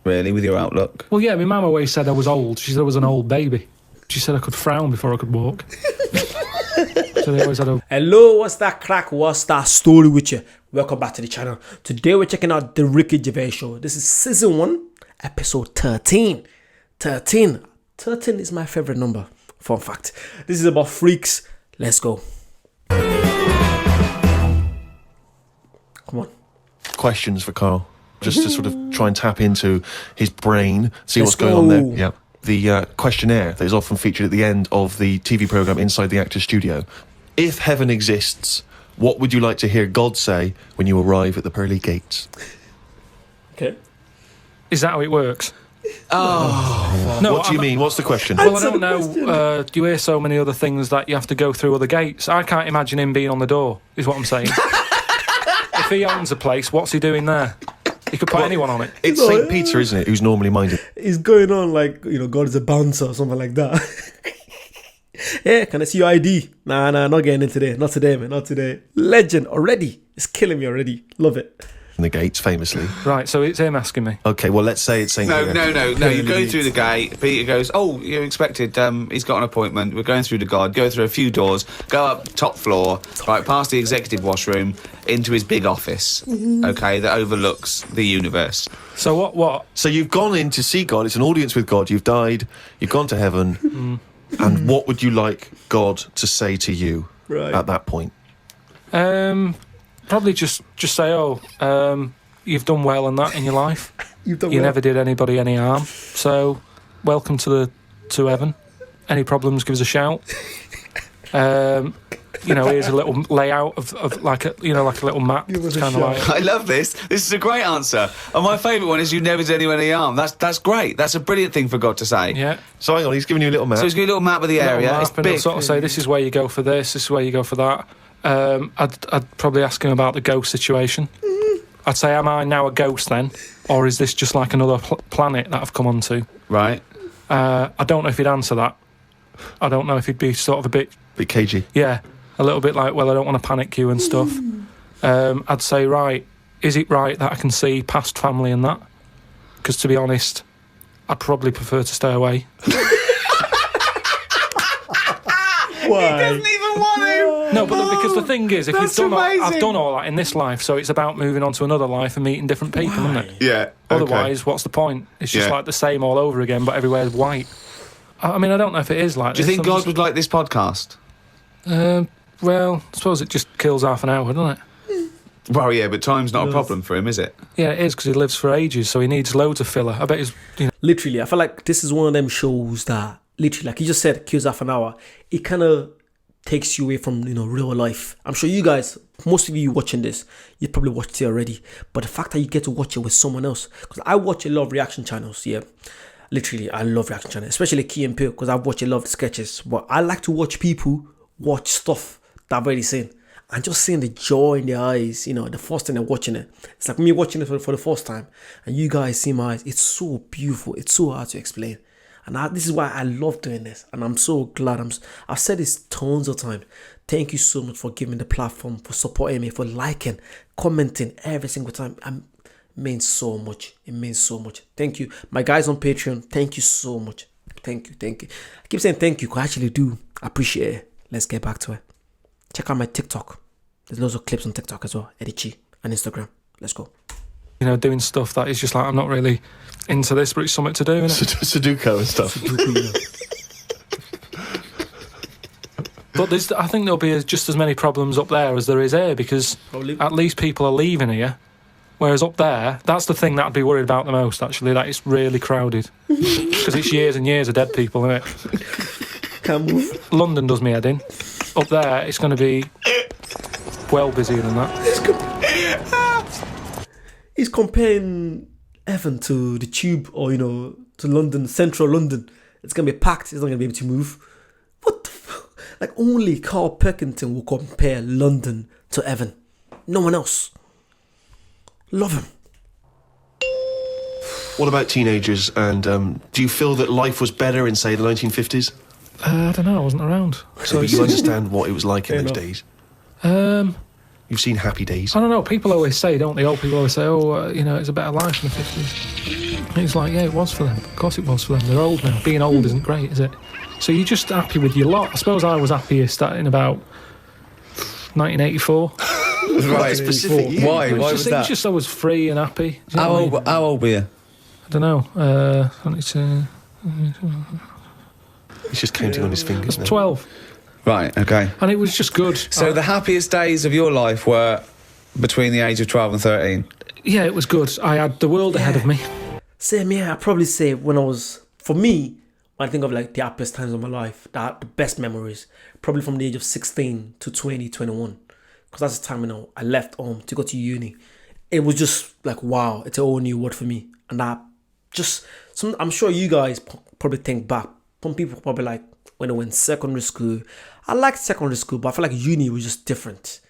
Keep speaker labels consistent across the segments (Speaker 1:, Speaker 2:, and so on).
Speaker 1: really, with your outlook.
Speaker 2: Well, yeah, my mum always said I was old. She said I was an old baby. She said I could frown before I could walk. So they always had a...
Speaker 3: Hello, what's that crack? What's that story with you? Welcome back to the channel. Today we're checking out the Ricky Gervais Show. This is season 1, episode 13. 13 is my favorite number. Fun fact. This is about freaks. Let's go. Come on.
Speaker 4: Questions for Carl, just to sort of try and tap into his brain, see
Speaker 3: Let's
Speaker 4: what's going on there.
Speaker 3: go.
Speaker 4: Yeah. The questionnaire that is often featured at the end of the TV programme Inside the Actor's Studio. If heaven exists, what would you like to hear God say when you arrive at the pearly gates?
Speaker 3: Okay.
Speaker 2: Is that how it works?
Speaker 4: Oh.
Speaker 2: No,
Speaker 4: What do you mean? What's the question?
Speaker 2: Well, I don't know. Do you hear so many other things that you have to go through other gates? I can't imagine him being on the door, is what I'm saying. If he owns a place, what's he doing there? He could put anyone on it.
Speaker 4: It's St. Peter, isn't it, who's normally minded?
Speaker 3: He's going on like, God is a bouncer or something like that. Yeah, can I see your ID? Nah, not getting in today. Not today, man, not today. Legend already. It's killing me already. Love it.
Speaker 4: In the gates, famously.
Speaker 2: Right, so it's him asking me.
Speaker 4: Okay, well, let's say it's St. Peter.
Speaker 1: No. You go through the gate. Peter goes, "Oh, you're expected. He's got an appointment. We're going through to God. Go through a few doors. Go up top floor. Right past the executive washroom into his big office. Okay, that overlooks the universe.
Speaker 2: So what?
Speaker 4: So you've gone in to see God. It's an audience with God. You've died. You've gone to heaven. And what would you like God to say to you at that point?
Speaker 2: Probably just say, you've done well and that in your life. You
Speaker 3: well.
Speaker 2: Never did anybody any harm. So, welcome to heaven. Any problems, give us a shout. Here's a little layout of like a little map. Kind of like.
Speaker 1: I love this. This is a great answer. And my favourite one is you never did anyone any harm. That's great. That's a brilliant thing for God to say.
Speaker 2: Yeah.
Speaker 4: So hang on, he's giving you a little map.
Speaker 1: So he's got a little map of the area. It's
Speaker 2: and
Speaker 1: big.
Speaker 2: he'll sort of say, this is where you go for this is where you go for that. I'd probably ask him about the ghost situation. I'd say, am I now a ghost then? Or is this just like another planet that I've come onto?
Speaker 1: Right.
Speaker 2: I don't know if he'd answer that. I don't know if he'd be sort of a bit
Speaker 4: cagey.
Speaker 2: Yeah, a little bit like, well, I don't want to panic you and stuff. I'd say, right, is it right that I can see past family and that? Because to be honest, I'd probably prefer to stay away.
Speaker 3: Why?
Speaker 1: He doesn't even want to.
Speaker 2: No, but because the thing is, if
Speaker 1: That's
Speaker 2: you've done
Speaker 1: amazing.
Speaker 2: I've done all that in this life, so it's about moving on to another life and meeting different people, isn't it?
Speaker 1: Yeah.
Speaker 2: Otherwise, what's the point? It's just like the same all over again, but everywhere's white. I mean, I don't know if it is like
Speaker 1: Do you
Speaker 2: this.
Speaker 1: think God would like this podcast?
Speaker 2: Well, I suppose it just kills half an hour, doesn't it?
Speaker 1: Well, yeah, but time's not a problem for him, is it?
Speaker 2: Yeah, it is, because he lives for ages, so he needs loads of filler. I bet he's,
Speaker 3: Literally, I feel like this is one of them shows that, literally, like you just said, kills half an hour. It kind of takes you away from, real life. I'm sure you guys, most of you watching this, you probably watched it already. But the fact that you get to watch it with someone else, because I watch a lot of reaction channels, yeah. Literally, I love reaction channels, especially Key and Peele, because I've watched a lot of sketches. But I like to watch people watch stuff that I've already seen. And just seeing the joy in their eyes, the first time they're watching it. It's like me watching it for the first time. And you guys see my eyes. It's so beautiful. It's so hard to explain. And this is why I love doing this. And I'm so glad. I've said this tons of times. Thank you so much for giving the platform, for supporting me, for liking, commenting every single time. It means so much. It means so much. Thank you. My guys on Patreon, thank you so much. Thank you. I keep saying thank you because I actually do appreciate it. Let's get back to it. Check out my TikTok. There's loads of clips on TikTok as well. Ep13 and Instagram. Let's go.
Speaker 2: doing stuff that is just like, I'm not really into this, but it's something to do, isn't it?
Speaker 4: Sudoku and stuff.
Speaker 2: But I think there'll be just as many problems up there as there is here, because at least people are leaving here. Whereas up there, that's the thing that I'd be worried about the most, actually, that it's really crowded. Because it's years and years of dead people, isn't it?
Speaker 3: Can't move.
Speaker 2: London does me head in. Up there, it's going to be well busier than that.
Speaker 3: He's comparing heaven to the tube or, to London, central London. It's going to be packed. It's not going to be able to move. What the fuck? Like, only Carl Pilkington will compare London to heaven. No one else. Love him.
Speaker 4: What about teenagers? And do you feel that life was better in, say, the 1950s?
Speaker 2: I don't know. I wasn't around.
Speaker 4: So you understand what it was like in those days? You've seen Happy Days.
Speaker 2: I don't know. People always say, don't they? Old people always say, it's a better life in the 50s. And it's like, yeah, it was for them. Of course it was for them. They're old now. Being old isn't great, is it? So you're just happy with your lot. I suppose I was happiest in about 1984.
Speaker 1: Right.
Speaker 4: Specific year.
Speaker 1: Why? Why was
Speaker 2: It was
Speaker 1: that?
Speaker 2: just I was free and happy. Do you know what I mean?
Speaker 1: How old were you?
Speaker 2: I don't know.
Speaker 4: He's just counting on his fingers now.
Speaker 2: 12.
Speaker 1: Right, okay.
Speaker 2: And it was just good.
Speaker 1: So the happiest days of your life were between the age of 12 and 13?
Speaker 2: Yeah, it was good. I had the world ahead of me.
Speaker 3: Same, yeah. I'd probably say for me, when I think of like the happiest times of my life, the best memories, probably from the age of 16 to 20, 21. Because that's the time, I left home to go to uni. It was just like, wow, it's a whole new world for me. And I'm sure you guys probably think back. Some people probably like, when I went secondary school, I liked secondary school, but I feel like uni was just different.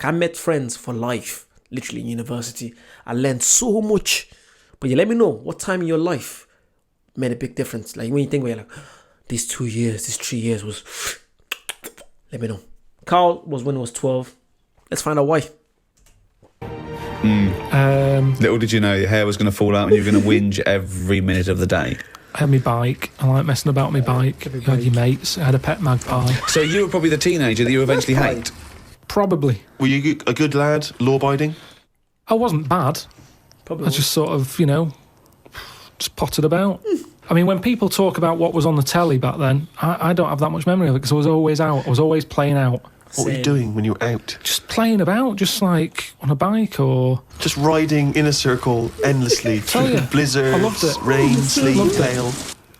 Speaker 3: I met friends for life, literally in university. I learned so much. But you let me know what time in your life made a big difference. Like when you think where you're like, these 2 years, these 3 years was, let me know. Carl was when he was 12. Let's find out why.
Speaker 1: Little did you know your hair was going to fall out and you were going to whinge every minute of the day.
Speaker 2: I had my bike. I like messing about my bike. You had your mates. I had a pet magpie.
Speaker 1: So you were probably the teenager that you eventually hate.
Speaker 2: Probably.
Speaker 4: Were you a good lad, law-abiding?
Speaker 2: I wasn't bad.
Speaker 3: Probably
Speaker 2: I just sort of, just potted about. I mean, when people talk about what was on the telly back then, I don't have that much memory of it because I was always out. I was always playing out.
Speaker 4: What were you doing when you were out?
Speaker 2: Just playing about, just like on a bike or...
Speaker 4: Just riding in a circle endlessly
Speaker 2: Tell
Speaker 4: through
Speaker 2: you,
Speaker 4: blizzards,
Speaker 2: I loved it.
Speaker 4: rain, sleet,
Speaker 2: Loved it.
Speaker 4: hail.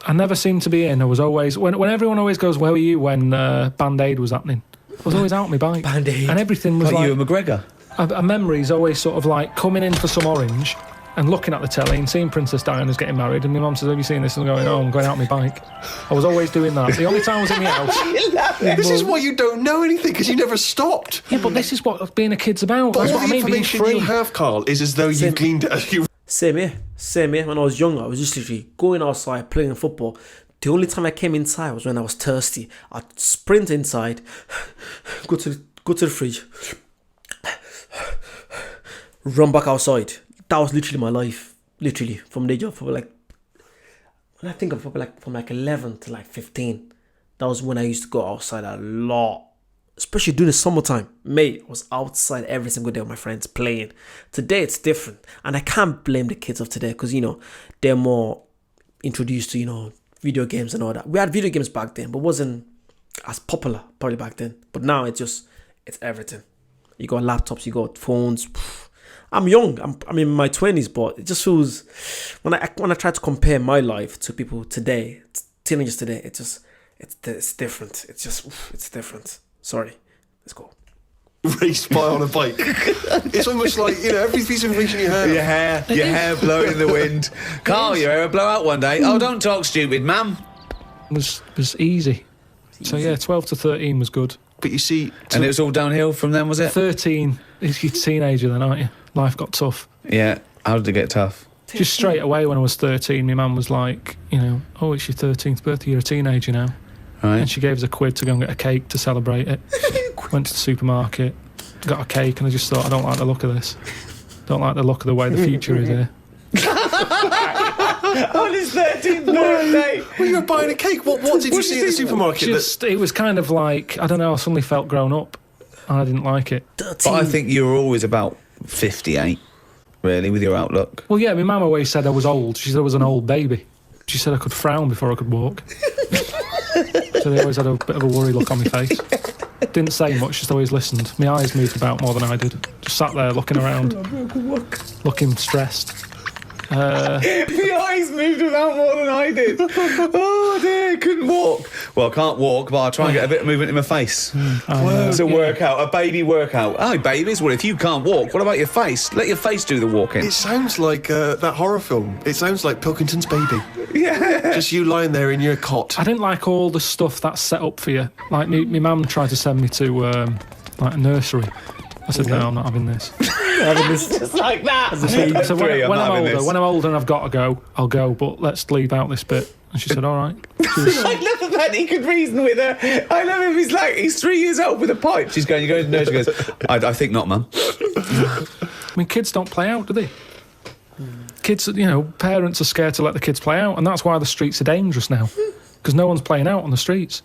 Speaker 2: I never seemed to be in. I was always... When everyone always goes, where were you when Band-Aid was happening? I was always out on my bike.
Speaker 3: Band-Aid.
Speaker 2: And everything was
Speaker 1: Like
Speaker 2: like...
Speaker 1: you and McGregor.
Speaker 2: A memory's always sort of like coming in for some orange and looking at the telly and seeing Princess Diana's getting married and my mum says, have you seen this? And I'm going, oh, I'm going out on my bike. I was always doing that. The only time I was in the house...
Speaker 4: This is why you don't know anything, because you never stopped.
Speaker 2: Yeah, but this is what being a kid's about.
Speaker 4: But
Speaker 2: That's
Speaker 4: all
Speaker 2: what I
Speaker 4: the
Speaker 2: mean, being
Speaker 4: information
Speaker 2: free.
Speaker 4: you have, Carl, is as though you gleaned it as you...
Speaker 3: Same here. When I was younger, I was just literally going outside, playing football. The only time I came inside was when I was thirsty. I'd sprint inside, go to the fridge, run back outside. That was literally my life. Literally, from the age of when I think of from like 11 to like 15. That was when I used to go outside a lot. Especially during the summertime. Mate, I was outside every single day with my friends playing. Today it's different. And I can't blame the kids of today because, they're more introduced to, video games and all that. We had video games back then, but wasn't as popular probably back then. But now it's everything. You got laptops, you got phones. I'm young. I'm in my 20s, but it just feels when I try to compare my life to people today, teenagers today, it's different. It's different. Sorry. Let's go.
Speaker 4: Raced by on a bike. It's almost like, every piece of information you have.
Speaker 1: Your hair blowing in the wind. Carl, your hair will blow out one day. Oh, don't talk stupid, ma'am.
Speaker 2: was easy. So yeah, 12 to 13 was good.
Speaker 4: But you see...
Speaker 1: And it was all downhill from then, was it?
Speaker 2: 13, if you're a teenager then, aren't you? Life got tough.
Speaker 1: Yeah. How did it get tough?
Speaker 2: Just straight away when I was 13, my mum was like, oh, it's your 13th birthday, you're a teenager now.
Speaker 1: Right.
Speaker 2: And she gave us a quid to go and get a cake to celebrate it. Went to the supermarket, got a cake, and I just thought, I don't like the look of this. Don't like the look of the way the future is here.
Speaker 1: On his 13th birthday.
Speaker 4: Well, you were buying a cake. What did you see at the supermarket?
Speaker 2: It was kind of like, I don't know, I suddenly felt grown up. And I didn't like it.
Speaker 3: 13.
Speaker 1: But I think you were always about 58, really, with your outlook.
Speaker 2: Well, yeah, my mum always said I was old. She said I was an old baby. She said I could frown before I could walk. So they always had a bit of a worry look on my face. Didn't say much, just always listened. My eyes moved about more than I did. Just sat there looking around, looking stressed.
Speaker 1: My eyes moved about more than I did. Oh dear, couldn't walk. Well, I can't walk, but I'll try and get a bit of movement in my face. It's a workout, a baby workout. Oh, babies, well, if you can't walk, what about your face? Let your face do the walking.
Speaker 4: It sounds like that horror film. It sounds like Pilkington's Baby.
Speaker 1: Yeah.
Speaker 4: Just you lying there in your cot.
Speaker 2: I didn't like all the stuff that's set up for you. Like, my mum tried to send me to, like, a nursery. I said, no, I'm not having this.
Speaker 1: Just like that.
Speaker 2: So when I'm older and I've got to go, I'll go, but let's leave out this bit. And she said, all right.
Speaker 1: I love the fact he could reason with her. I love him. He's 3 years old with a pipe. She's going, you go to the nurse. She goes, I think not, Mum.
Speaker 2: I mean, kids don't play out, do they? Kids, parents are scared to let the kids play out, and that's why the streets are dangerous now, because no one's playing out on the streets.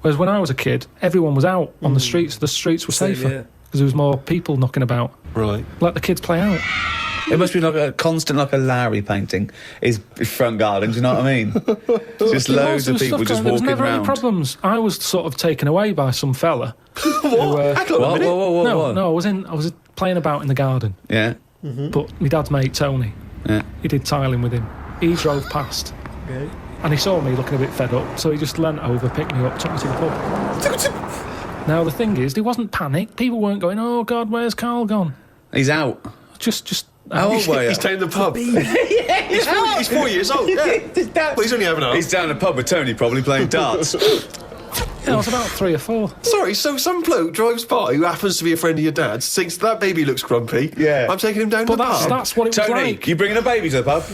Speaker 2: Whereas when I was a kid, everyone was out on the streets. The streets were safer because there was more people knocking about.
Speaker 4: Right.
Speaker 2: Let the kids play out.
Speaker 1: It must be like a constant, like a Larry painting, his front garden, do you know what I mean? Just loads of people just walking around.
Speaker 2: There was never any problems. I was sort of taken away by some fella.
Speaker 1: What?
Speaker 2: No, I was playing about in the garden.
Speaker 1: Yeah.
Speaker 2: But my dad's mate, Tony, he did tiling with him. He drove past.
Speaker 3: Okay.
Speaker 2: And he saw me looking a bit fed up, so he just leant over, picked me up, took me to the pub. Now, the thing is, there wasn't panic. People weren't going, oh, God, where's Carl gone?
Speaker 1: He's out.
Speaker 2: Just
Speaker 1: How old were you?
Speaker 4: He's down the pub. He's 4 years old, yeah. Well, he's only having a...
Speaker 1: He's down the pub with Tony, probably playing darts.
Speaker 2: I was about 3 or 4.
Speaker 4: Sorry, so some bloke drives by who happens to be a friend of your dad's, thinks that baby looks grumpy.
Speaker 1: Yeah.
Speaker 4: I'm taking him down to the pub.
Speaker 2: That's what it was
Speaker 1: Tony,
Speaker 2: like.
Speaker 1: you bringing a baby to the pub?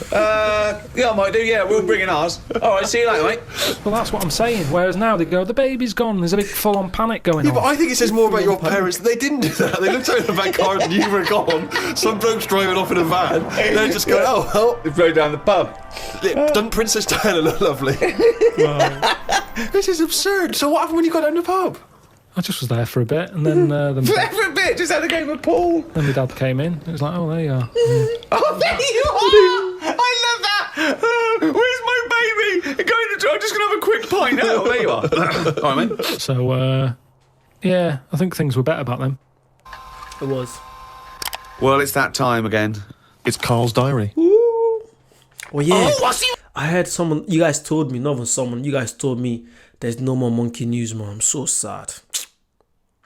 Speaker 1: Yeah, I might do, yeah, we'll bring in ours. All right, see you later, mate.
Speaker 2: Well, that's what I'm saying. Whereas now they go, the baby's gone. There's a big full-on panic going
Speaker 4: Yeah,
Speaker 2: on.
Speaker 4: but I think it says more about your parents that they didn't do that. They looked out in the back car and you were gone. Some bloke's driving off in a van. They're just going, oh, well.
Speaker 1: We rode down the pub.
Speaker 4: Doesn't Princess Diana look lovely? This is absurd. So what happened when you got down the pub?
Speaker 2: I just was there for a bit, and then
Speaker 1: For a bit, just had a game of pool.
Speaker 2: then my dad came in. It was like, oh, there you are.
Speaker 1: Oh, there you are! I love that! Where's my baby? I'm just going to have a quick pint. Oh, there you are. All right, mate.
Speaker 2: So, yeah, I think things were better back then.
Speaker 3: It was.
Speaker 1: Well, it's that time again.
Speaker 4: It's Carl's diary.
Speaker 3: Oh, yeah.
Speaker 1: what's he...
Speaker 3: I heard someone, you guys told me, not even someone, you guys told me there's no more monkey news, man. I'm so sad.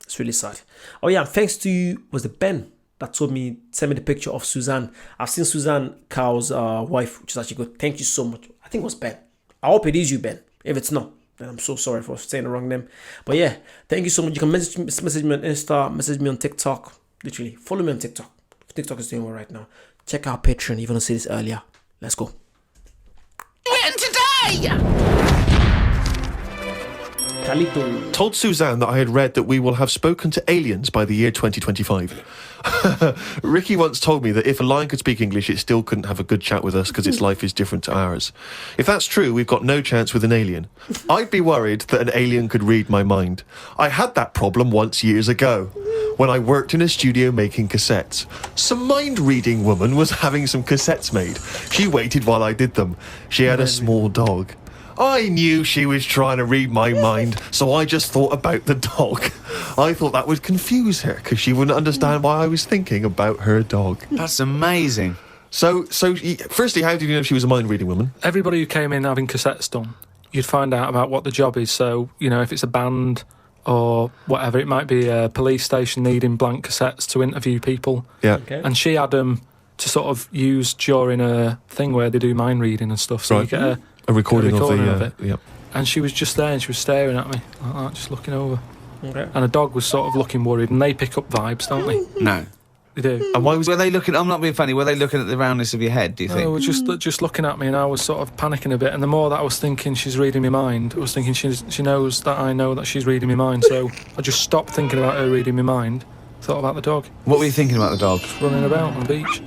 Speaker 3: It's really sad. Oh, yeah, thanks to you, was it Ben that told me, send me the picture of Suzanne. I've seen Suzanne, Carl's wife, which is actually good. Thank you so much. I think it was Ben. I hope it is you, Ben. If it's not, then I'm so sorry for saying the wrong name. But yeah, thank you so much. You can message me on Insta, message me on TikTok. Literally, follow me on TikTok. TikTok is doing well right now. Check out Patreon. You're going to see this earlier. Let's go.
Speaker 1: And today!
Speaker 3: Calito.
Speaker 4: Told Suzanne that I had read that we will have spoken to aliens by the year 2025. Ricky once told me that if a lion could speak English, it still couldn't have a good chat with us because its life is different to ours. If that's true, we've got no chance with an alien. I'd be worried that an alien could read my mind. I had that problem once years ago when I worked in a studio making cassettes. Some mind-reading woman was having some cassettes made. She waited while I did them. She had a small dog. I knew she was trying to read my mind, so I just thought about the dog. I thought that would confuse her, because she wouldn't understand why I was thinking about her dog.
Speaker 1: That's amazing.
Speaker 4: So, firstly, how did you know she was a mind-reading woman?
Speaker 2: Everybody who came in having cassettes done, you'd find out about what the job is. So, if it's a band or whatever, it might be a police station needing blank cassettes to interview people.
Speaker 4: Yeah.
Speaker 3: Okay.
Speaker 2: And she had them to sort of use during a thing where they do mind reading and stuff. So
Speaker 4: Right.
Speaker 2: you get
Speaker 4: A recording
Speaker 2: of it.
Speaker 4: Yep.
Speaker 2: And she was just there and she was staring at me like that, just looking over.
Speaker 3: Okay.
Speaker 2: And a dog was sort of looking worried, and they pick up vibes, don't they?
Speaker 1: No.
Speaker 2: They do.
Speaker 4: And why was
Speaker 1: Were they looking... I'm not being funny. Were they looking at the roundness of your head, do you
Speaker 2: They
Speaker 1: think?
Speaker 2: were just looking at me, and I was sort of panicking a bit. And the more that I was thinking she's reading my mind, I was thinking she knows that I know that she's reading my mind. So I just stopped thinking about her reading my mind, thought about the dog
Speaker 1: What were you thinking about the dog?
Speaker 2: running about on the beach.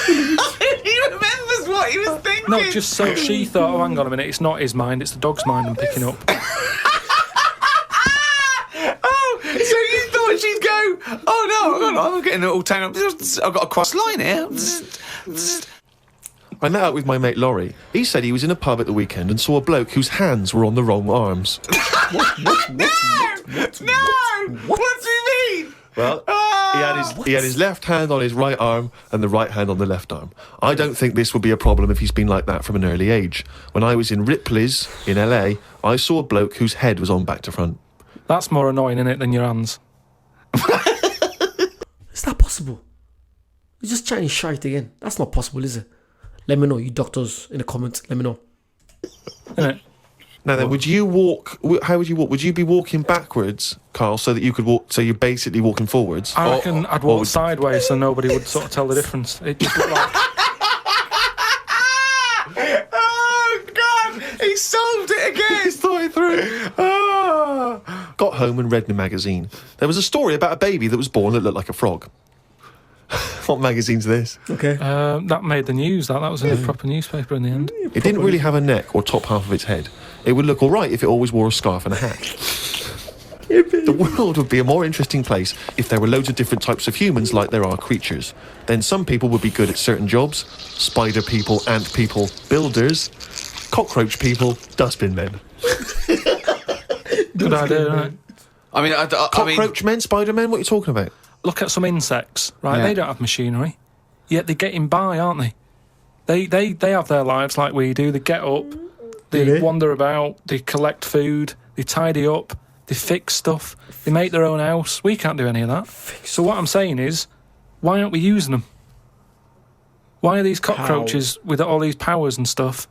Speaker 1: He remembers what he was thinking.
Speaker 2: No, just so she thought, oh, hang on a minute, it's not his mind, it's the dog's mind I'm picking up.
Speaker 1: Oh, so you thought she'd go, oh no, I'm getting it all tangled up. I've got a cross line here.
Speaker 4: I met up with my mate Laurie. He said he was in a pub at the weekend and saw a bloke whose hands were on the wrong arms.
Speaker 1: No! What do you mean?
Speaker 4: Well, he had his left hand on his right arm and the right hand on the left arm. I don't think this would be a problem if he's been like that from an early age. When I was in Ripley's in LA, I saw a bloke whose head was on back to front.
Speaker 2: That's more annoying, innit, than your hands.
Speaker 3: Is that possible? You're just chatting shite again. That's not possible, is it? Let me know, you doctors in the comments. Let me know.
Speaker 2: Innit?
Speaker 4: Now then, would you walk? How would you walk? Would you be walking backwards, Carl, so that you could walk? So you're basically walking forwards.
Speaker 2: I reckon I'd walk sideways so nobody would sort of tell the difference. It just looked like.
Speaker 1: Oh God! He solved it again. He's thought it through. Oh.
Speaker 4: Got home and read in a magazine. There was a story about a baby that was born that looked like a frog. What magazine's this?
Speaker 3: Okay.
Speaker 2: That made the news. That was in a proper newspaper in the end.
Speaker 4: It didn't really have a neck or top half of its head. It would look all right if it always wore a scarf and a hat. The world would be a more interesting place if there were loads of different types of humans like there are creatures. Then some people would be good at certain jobs. Spider people, ant people, builders, cockroach people, dustbin men.
Speaker 2: Good idea, isn't it?
Speaker 1: I mean,
Speaker 4: Cockroach men, spider men, what are you talking about?
Speaker 2: Look at some insects, right?
Speaker 1: Yeah.
Speaker 2: They don't have machinery, yet they're getting by, aren't they? They have their lives like we do. They get up, they wander about, they collect food, they tidy up, they fix stuff, they make their own house. We can't do any of that. So what I'm saying is, why aren't we using them? Why are these cockroaches with all these powers and stuff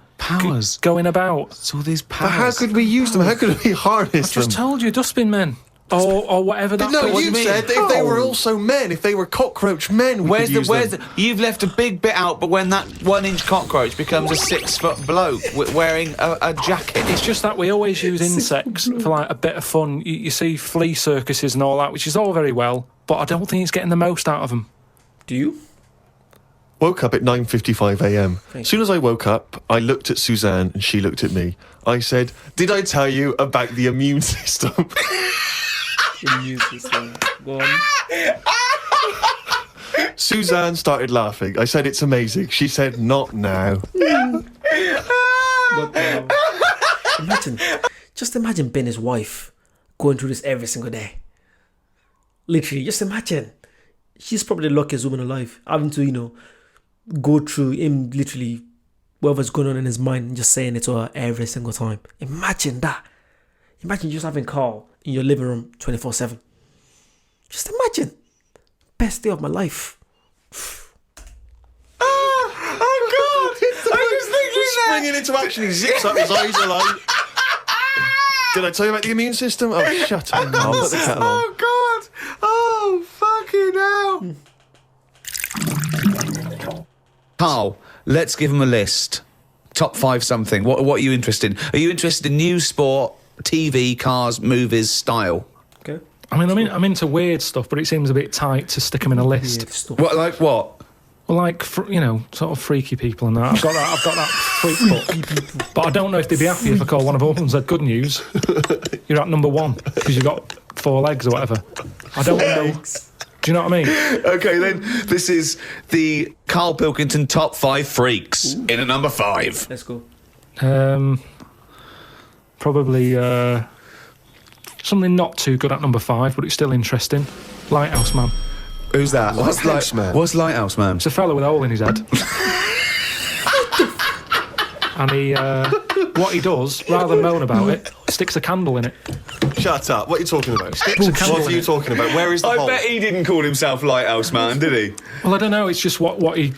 Speaker 2: going about?
Speaker 1: It's all these powers.
Speaker 4: But how could we use them? How could we harness them?
Speaker 2: I just told you, dustbin men. Or whatever that.
Speaker 4: No,
Speaker 2: what
Speaker 4: you
Speaker 2: do mean?
Speaker 4: said that if they were also men, if they were cockroach men, we could use them.
Speaker 1: You've left a big bit out, but when that 1-inch cockroach becomes a 6-foot bloke wearing a jacket.
Speaker 2: It's just that we always use insects for like a bit of fun. You see flea circuses and all that, which is all very well, but I don't think it's getting the most out of them.
Speaker 3: Do you?
Speaker 4: Woke up at 9:55 a.m. As soon as I woke up, I looked at Suzanne and she looked at me. I said, "Did I tell you about the immune system?"
Speaker 3: Immune system. Go on.
Speaker 4: Suzanne started laughing. I said, "It's amazing." She said, "Not now."
Speaker 3: Just imagine being his wife, going through this every single day. Literally, just imagine. She's probably the luckiest woman alive, having to, go through him literally, whatever's going on in his mind, and just saying it to her every single time. Imagine that. Imagine just having Carl in your living room 24/7. Just imagine. Best day of my life.
Speaker 1: Oh God! I was thinking that.
Speaker 4: Springing into action, he zips up, his eyes are like... Did I tell you about the immune system? Oh, shut up, Carl. Put the kettle on.
Speaker 1: Oh God! Oh fucking hell! Carl, let's give him a list. Top 5 something. What are you interested in? Are you interested in news, sport, TV, cars, movies, style?
Speaker 3: Okay.
Speaker 2: I mean, I'm into weird stuff, but it seems a bit tight to stick them in a list.
Speaker 3: Weird stuff.
Speaker 1: What, like what?
Speaker 2: Well, like, sort of freaky people and that. I've got that freak book. But I don't know if they'd be happy if I call one of them up and said, "Good news, you're at number 1 because you've got 4 legs or whatever." I don't know. Do you know what I mean?
Speaker 1: Okay, then this is the Carl Pilkington top 5 freaks in at number 5.
Speaker 3: Let's go.
Speaker 2: Probably something not too good at number 5, but it's still interesting. Lighthouse Man.
Speaker 1: Who's that?
Speaker 4: Lighthouse Man?
Speaker 1: What's Lighthouse Man?
Speaker 2: It's a fella with a hole in his head. And what he does, rather than moan about it, sticks a candle in it.
Speaker 4: Shut up. What are you talking about?
Speaker 2: Sticks a candle
Speaker 4: What are
Speaker 2: in
Speaker 4: you
Speaker 2: it.
Speaker 4: talking about? Where is the hole?
Speaker 1: I bet he didn't call himself Lighthouse Man, did he?
Speaker 2: Well, I don't know. It's just what he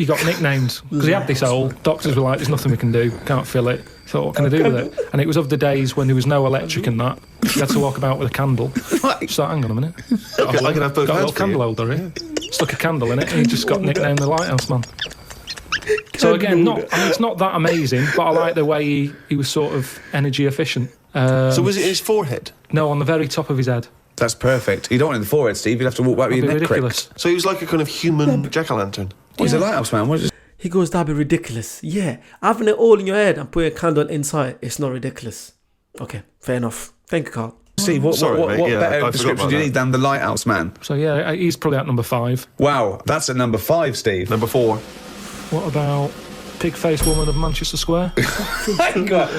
Speaker 2: got nicknamed because he had this hole. Doctors were like, "There's nothing we can do. Can't fill it." Thought, what can I do with it? And it was of the days when there was no electric and that. You had to walk about with a candle. Just like, hang on a minute.
Speaker 4: Okay, I can have both
Speaker 2: Got a
Speaker 4: hands
Speaker 2: little
Speaker 4: for
Speaker 2: candle
Speaker 4: you.
Speaker 2: holder here. Stuck a candle in it, and he just got nicknamed the Lighthouse Man. So again, it's not that amazing, but I like the way he was sort of energy efficient.
Speaker 4: So was it his forehead?
Speaker 2: No, on the very top of his head.
Speaker 1: That's perfect. You don't want it in the forehead, Steve. You'd have to walk back with
Speaker 2: That'd
Speaker 1: your
Speaker 2: be
Speaker 1: neck
Speaker 2: ridiculous.
Speaker 1: cricked.
Speaker 4: So he was like a kind of human jack-o'-lantern.
Speaker 1: He's a Lighthouse Man. What is
Speaker 3: He goes, "That'd be ridiculous." Yeah, having it all in your head and putting a candle inside, it's not ridiculous. Okay, fair enough. Thank you, Carl.
Speaker 1: Steve, what
Speaker 4: Sorry, mate. Yeah, I
Speaker 1: better
Speaker 4: forgot
Speaker 1: description
Speaker 4: about
Speaker 1: do you
Speaker 4: that.
Speaker 1: need than the Lighthouse Man?
Speaker 2: So yeah, he's probably at number 5.
Speaker 1: Wow, that's at number 5, Steve.
Speaker 4: Number 4.
Speaker 2: What about Pig-Faced Woman of Manchester Square?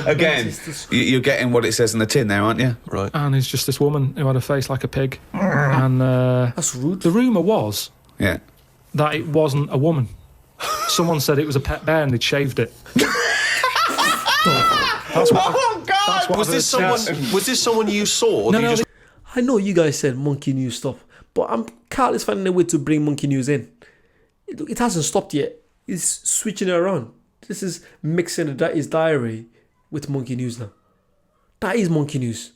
Speaker 1: Again, you're getting what it says in the tin there, aren't you?
Speaker 4: Right.
Speaker 2: And it's just this woman who had a face like a pig. And
Speaker 3: That's rude.
Speaker 2: the rumour was
Speaker 1: Yeah.
Speaker 2: that it wasn't a woman. Someone said it was a pet bear and they'd shaved it. That's what that's what
Speaker 4: Was
Speaker 2: I've
Speaker 4: this
Speaker 2: heard
Speaker 4: someone? Was this someone you saw? Or
Speaker 2: No,
Speaker 4: did you
Speaker 2: no,
Speaker 4: just...
Speaker 3: I know you guys said monkey news stuff, but Carl is finding a way to bring monkey news in. It hasn't stopped yet. He's switching it around. This is mixing his diary with monkey news now. That is monkey news.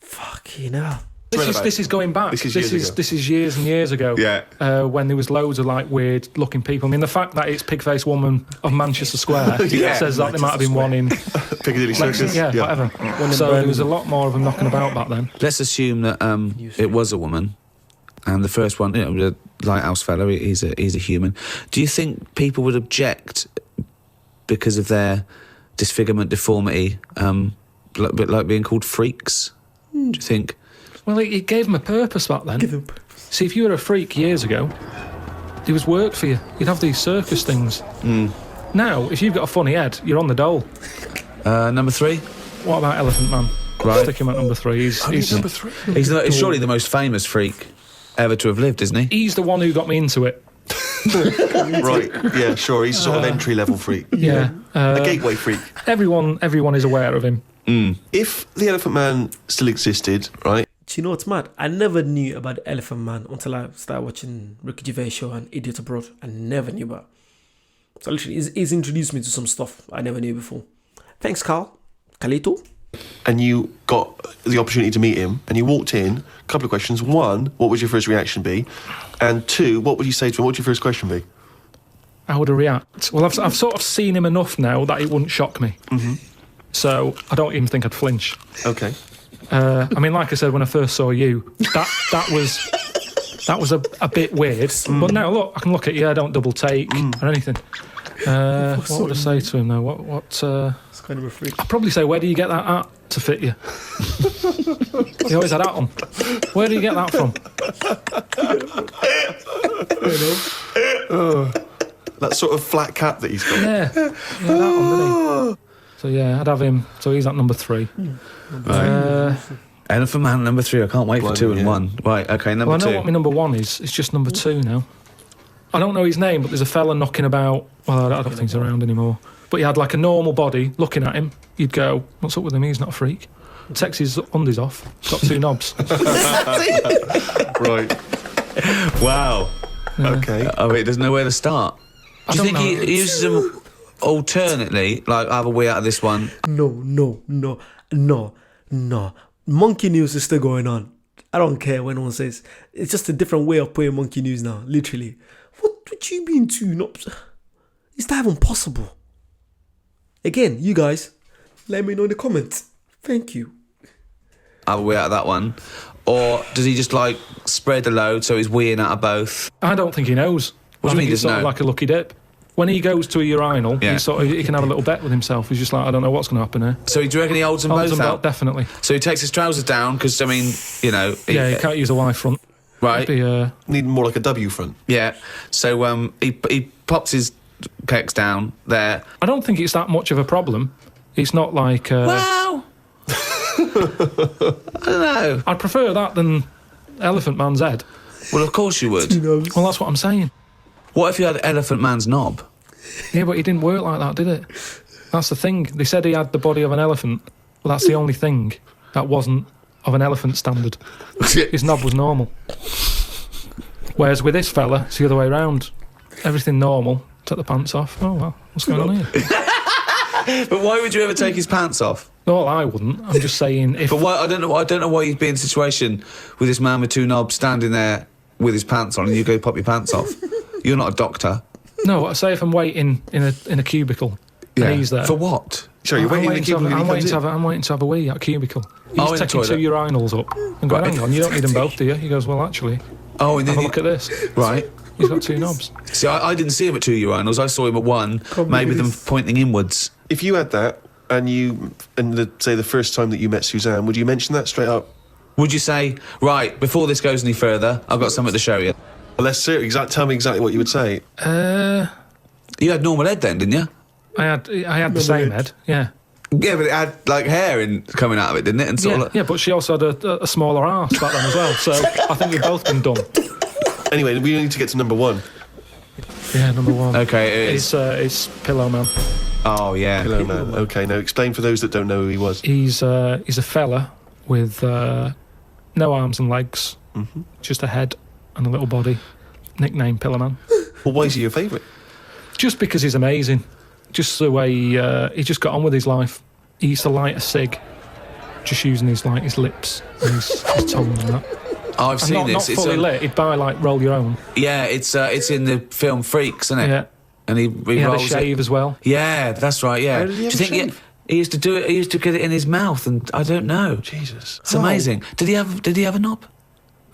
Speaker 3: Fucking hell.
Speaker 2: This is going back.
Speaker 4: This is
Speaker 2: years and years ago.
Speaker 1: Yeah.
Speaker 2: When there was loads of like weird looking people. I mean, the fact that it's Pig-Faced Woman of Manchester Square
Speaker 1: Yeah.
Speaker 2: says that there might have been one in
Speaker 4: Piccadilly Circus.
Speaker 2: yeah, whatever. So there was a lot more of them knocking about back then.
Speaker 1: Let's assume that it was a woman, and the first one, the lighthouse fellow, he's a human. Do you think people would object because of their disfigurement, deformity, a bit like being called freaks? Do you think?
Speaker 2: Well, it gave them a purpose back then. See, if you were a freak years ago, there was work for you. You'd have these circus things. Now, if you've got a funny head, you're on the dole.
Speaker 1: Number 3?
Speaker 2: What about Elephant Man?
Speaker 1: Right.
Speaker 2: Stick him at number 3. He's
Speaker 4: number 3.
Speaker 1: He's surely the most famous freak ever to have lived, isn't he?
Speaker 2: He's the one who got me into it.
Speaker 4: Right, yeah, sure. He's a sort of entry-level freak.
Speaker 2: Yeah.
Speaker 4: A gateway freak.
Speaker 2: Everyone is aware of him.
Speaker 4: If the Elephant Man still existed, right?
Speaker 3: Do you know what's mad? I never knew about the Elephant Man until I started watching Ricky Gervais show and Idiot Abroad. I never knew about. So literally, he's introduced me to some stuff I never knew before. Thanks, Carl. Carlito.
Speaker 4: And you got the opportunity to meet him, and you walked in. A couple of questions. One, what would your first reaction be? And two, what would you say to him? What would your first question be?
Speaker 2: How would I react? Well, I've sort of seen him enough now that it wouldn't shock me. So I don't even think I'd flinch.
Speaker 4: Okay.
Speaker 2: I mean, like I said, when I first saw you, that was a bit weird. But now look, I can look at you. I don't double take or anything. What would I say to him though? What?
Speaker 3: It's kind of a freak.
Speaker 2: I'd probably say, where do you get that hat to fit you? He always had that on. Where do you get that from?
Speaker 4: That sort of flat cap that he's got.
Speaker 2: Yeah, that one, didn't he? So yeah, I'd have him. So he's at number 3.
Speaker 1: Elephant Man number 3. I can't wait for
Speaker 4: Blimey,
Speaker 1: 2 and
Speaker 4: yeah.
Speaker 1: 1. Right, okay, number
Speaker 2: Well, I know
Speaker 1: 2.
Speaker 2: what my number 1 is. It's just number 2 now. I don't know his name, but there's a fella knocking about. Well, I don't think he's around anymore. But he had like a normal body. Looking at him, you'd go, "What's up with him? He's not a freak." Takes his undies off. Got 2 knobs.
Speaker 4: Right.
Speaker 1: Wow.
Speaker 4: Okay.
Speaker 1: Oh, he doesn't know where to start. Do you
Speaker 2: don't
Speaker 1: think
Speaker 2: know.
Speaker 1: he uses them alternately? Like, have a wee out of this one.
Speaker 3: No. Monkey news is still going on. I don't care when anyone says. It's just a different way of putting monkey news now. Literally. What would you mean to not? Is that even possible? Again, you guys, let me know in the comments. Thank you.
Speaker 1: Have a wee out of that one. Or does he just, like, spread the load so he's weeing out of both?
Speaker 2: I don't think he knows.
Speaker 1: What do you
Speaker 2: I
Speaker 1: mean
Speaker 2: think
Speaker 1: he
Speaker 2: it's
Speaker 1: doesn't
Speaker 2: sort of
Speaker 1: know?
Speaker 2: like a lucky dip. When he goes to a urinal,
Speaker 1: Yeah.
Speaker 2: he can have a little bet with himself. He's just like, I don't know what's going to happen here.
Speaker 1: So do you reckon he holds them
Speaker 2: Holds
Speaker 1: both
Speaker 2: them
Speaker 1: out?
Speaker 2: out, definitely.
Speaker 1: So he takes his trousers down because, I mean, you know...
Speaker 2: Yeah, you can't use a Y front.
Speaker 1: Right.
Speaker 2: It'd be,
Speaker 4: Need more like a W front.
Speaker 1: Yeah. So he pops his pecs down there.
Speaker 2: I don't think it's that much of a problem. It's not like...
Speaker 1: Wow. I don't know.
Speaker 2: I'd prefer that than Elephant Man's head.
Speaker 1: Well, of course you would.
Speaker 2: Well, that's what I'm saying.
Speaker 1: What if you had Elephant Man's knob?
Speaker 2: Yeah, but it didn't work like that, did it? That's the thing. They said he had the body of an elephant. Well, that's the only thing that wasn't of an elephant standard. His knob was normal. Whereas with this fella, it's the other way around. Everything normal. Take the pants off. Oh, well, what's going on here?
Speaker 1: But why would you ever take his pants off?
Speaker 2: No, I wouldn't. I'm just saying if...
Speaker 1: But why? I don't know why you'd be in a situation with this man with 2 knobs standing there with his pants on and you go pop your pants off. You're not a doctor.
Speaker 2: No, I say if I'm waiting in a cubicle and he's there.
Speaker 1: For what?
Speaker 4: Sure, you're waiting in the cubicle and he
Speaker 2: I'm
Speaker 4: comes in.
Speaker 2: I'm waiting to have a wee at a cubicle. He's
Speaker 1: Oh, in the
Speaker 2: taking 2
Speaker 1: toilet.
Speaker 2: urinals up and going,
Speaker 1: Right.
Speaker 2: hang on, you don't need them both, do you? He goes, well, actually,
Speaker 1: Oh, and then
Speaker 2: have a look at this.
Speaker 1: Right.
Speaker 2: He's got 2 knobs.
Speaker 1: See, I didn't see him at 2 urinals. I saw him at 1, maybe them pointing inwards.
Speaker 4: If you had that, say the first time that you met Suzanne, would you mention that straight up?
Speaker 1: Would you say, right, before this goes any further, I've got something to show you?
Speaker 4: Well, let's see. Tell me exactly what you would say.
Speaker 1: You had normal head then, didn't you?
Speaker 2: I had the same head, yeah.
Speaker 1: Yeah, but it had, like, hair coming out of it, didn't it? And sort
Speaker 2: Yeah,
Speaker 1: of
Speaker 2: yeah, but she also had a smaller arse back then as well, so I think we've both been done.
Speaker 4: Anyway, we need to get to number 1.
Speaker 2: Yeah, number 1.
Speaker 1: Okay, it is.
Speaker 2: It's Pillow Man.
Speaker 1: Oh, yeah.
Speaker 4: Hello, man. Okay, now explain for those that don't know who he was.
Speaker 2: He's a fella with no arms and legs, just a head and a little body. Nickname Pillow Man.
Speaker 4: Well, why is he your favourite?
Speaker 2: Just because he's amazing. Just the way he just got on with his life. He used to light a cig just using his lips and his tongue and that.
Speaker 1: Oh, I've seen
Speaker 2: Not
Speaker 1: this.
Speaker 2: fully lit. He'd buy Roll Your Own.
Speaker 1: Yeah, it's in the film Freaks, isn't it?
Speaker 2: Yeah.
Speaker 1: And he
Speaker 2: He had a
Speaker 1: rolls
Speaker 2: shave
Speaker 1: it.
Speaker 2: as well.
Speaker 1: Yeah, that's right. Yeah.
Speaker 4: Where did he have
Speaker 1: Do you
Speaker 4: a
Speaker 1: think
Speaker 4: shave?
Speaker 1: he used to do it? He used to get it in his mouth, and I don't know.
Speaker 4: Jesus.
Speaker 1: It's amazing. Did he have a knob?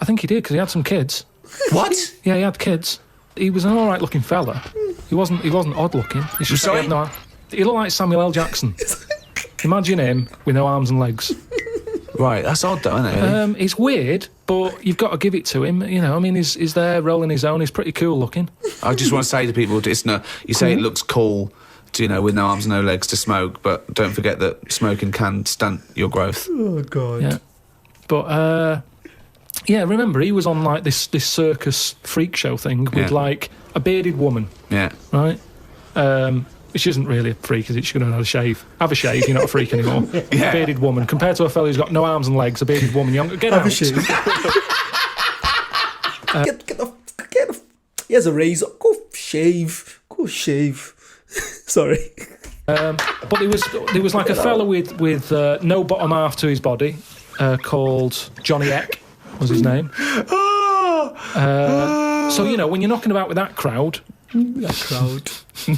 Speaker 2: I think he did because he had some kids.
Speaker 1: What?
Speaker 2: Yeah, he had kids. He was an all right looking fella. He wasn't odd looking. It's just that
Speaker 1: Sorry?
Speaker 2: he looked like Samuel L. Jackson. Imagine him with no arms and legs.
Speaker 1: Right, that's odd though, isn't it? Really?
Speaker 2: It's weird, but you've got to give it to him. You know, I mean, he's there rolling his own. He's pretty cool looking.
Speaker 1: I just want to say to people, it's no. You say it looks cool, to, with no arms and no legs to smoke, but don't forget that smoking can stunt your growth.
Speaker 3: Oh God.
Speaker 2: Yeah, but yeah, remember he was on this circus freak show thing with a bearded woman,
Speaker 1: Yeah.
Speaker 2: right? Which isn't really a freak, is it? She could have a shave. Have a shave, you're not a freak anymore.
Speaker 1: Yeah.
Speaker 2: A bearded woman, compared to a fella who's got no arms and legs, a bearded woman, get
Speaker 3: Have
Speaker 2: out.
Speaker 3: a shave. Get a. He has a razor. Go shave. Sorry.
Speaker 2: But there was like a fella with no bottom half to his body, called Johnny Eck was his name. So when you're knocking about with that crowd,
Speaker 3: That crowd.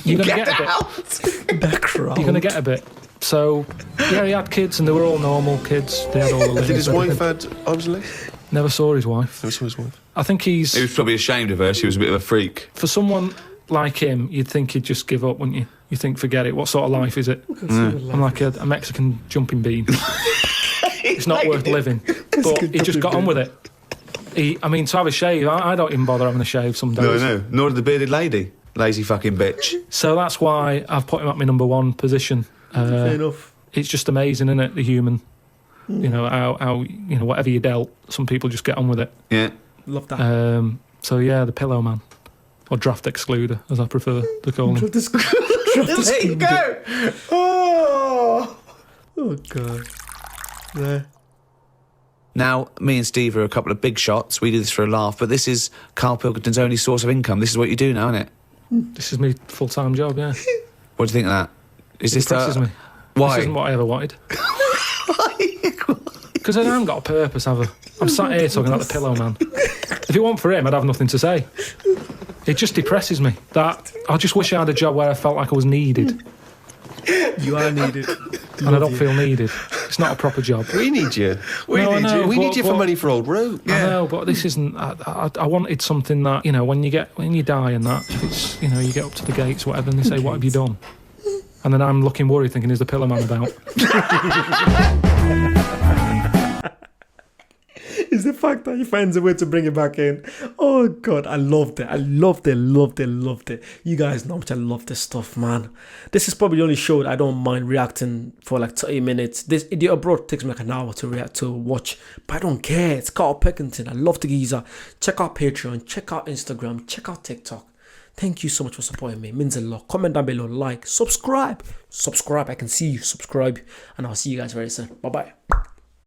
Speaker 2: you're gonna get a bit.
Speaker 3: That crowd.
Speaker 2: You're gonna get a bit. So yeah, he had kids, and they were all normal kids. They had all the limbs.
Speaker 4: Did his
Speaker 2: everything.
Speaker 4: wife had arms and legs?
Speaker 2: Never saw his wife.
Speaker 4: Never saw his wife.
Speaker 2: I think
Speaker 1: He was probably ashamed of her. She was a bit of a freak.
Speaker 2: for someone like him, you'd think he'd just give up, wouldn't you? You think, forget it. What sort of life is it? I'm like a Mexican jumping bean. It's not worth living. But he just got on with it. To have a shave, I don't even bother having a shave some days.
Speaker 1: No. Nor did the bearded lady. Lazy fucking bitch.
Speaker 2: So that's why I've put him at my number one position.
Speaker 3: Fair enough.
Speaker 2: It's just amazing, isn't it? The human. How whatever you dealt, some people just get on with it.
Speaker 1: Yeah.
Speaker 3: Love that.
Speaker 2: So yeah, the pillow man. Or draft excluder, as I prefer to call him.
Speaker 1: There you go. Oh.
Speaker 3: Oh God. There.
Speaker 1: Now, me and Steve are a couple of big shots. We do this for a laugh, but this is Carl Pilkington's only source of income. This is what you do now, isn't it?
Speaker 2: This is my full-time job, yeah.
Speaker 1: What do you think of that? Is this
Speaker 2: Depresses me.
Speaker 1: Why?
Speaker 2: This isn't what I ever wanted. Because I haven't got a purpose, have I? I'm sat here talking about the pillow man. If it weren't for him, I'd have nothing to say. It just depresses me. That I just wish I had a job where I felt like I was needed.
Speaker 3: You are needed.
Speaker 2: And I don't feel needed. It's not a proper job.
Speaker 4: We need you.
Speaker 2: I know,
Speaker 4: We need you for
Speaker 2: but-
Speaker 4: money for old rope.
Speaker 2: I know, but this isn't. I wanted something that when you die and that, it's you get up to the gates, whatever, and they say, "What have you done?" And then I'm looking worried, thinking, "Is the pillow man about?"
Speaker 3: Is the fact that he finds a way to bring it back in. Oh God, I loved it. You guys know how much I love this stuff, man. This is probably the only show that I don't mind reacting for like 30 minutes. This Idiot Abroad takes me like an hour to watch, but I don't care. It's Carl Pilkington. I love the geezer. Check out Patreon, check out Instagram, check out TikTok. Thank you so much for supporting me. It means a lot. Comment down below, like, subscribe. I can see you. Subscribe, and I'll see you guys very soon. Bye bye.